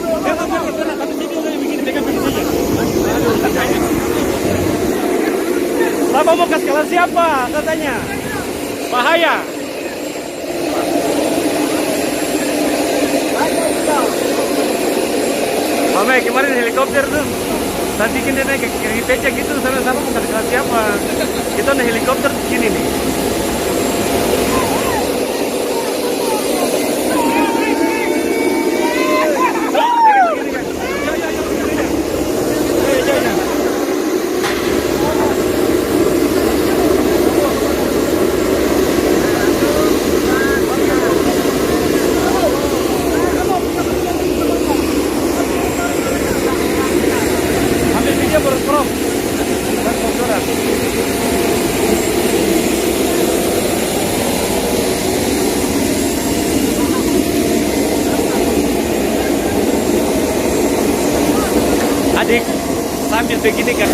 Tapi sini udah bikin pegang saja. Bapak mau kasih kalah siapa? Katanya. Bahaya. Mama kemarin helikopter tuh. Tadi kita naik ke pecah gitu sama-sama mau kasih kalah siapa? Kita naik helikopter sini nih. Adik, sambil begini kan